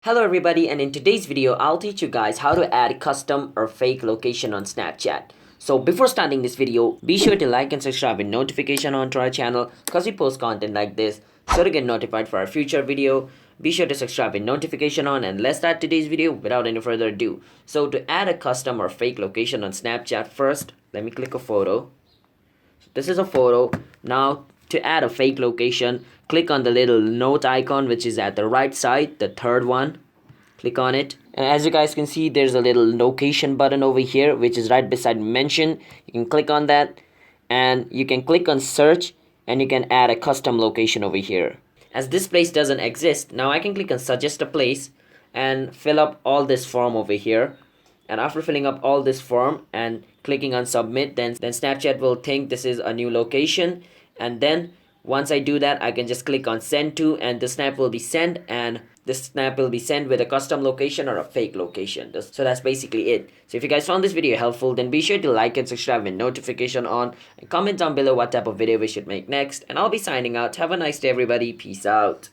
Hello everybody, and in today's video I'll teach you guys how to add custom or fake location on Snapchat. So before starting this video, be sure to like and subscribe with notification on to our channel because we post content like this. So to get notified for our future video, be sure to subscribe with notification on, and let's start today's video without any further ado. So to add a custom or fake location on Snapchat, first let me click a photo. This is a photo. Now to add a fake location, click on the little note icon which is at the right side, the third one. Click on it, and as you guys can see, there's a little location button over here which is right beside mention. You can click on that, and you can click on search, and you can add a custom location over here. As this place doesn't exist, now I can click on suggest a place and fill up all this form over here. And after filling up all this form and clicking on submit, then Snapchat will think this is a new location, and then once I do that, I can just click on send to, and the snap will be sent, and this snap will be sent with a custom location or a fake location. So that's basically it. So if you guys found this video helpful, then be sure to like and subscribe with notification on, and comment down below what type of video we should make next, and I'll be signing out. Have a nice day everybody. Peace out.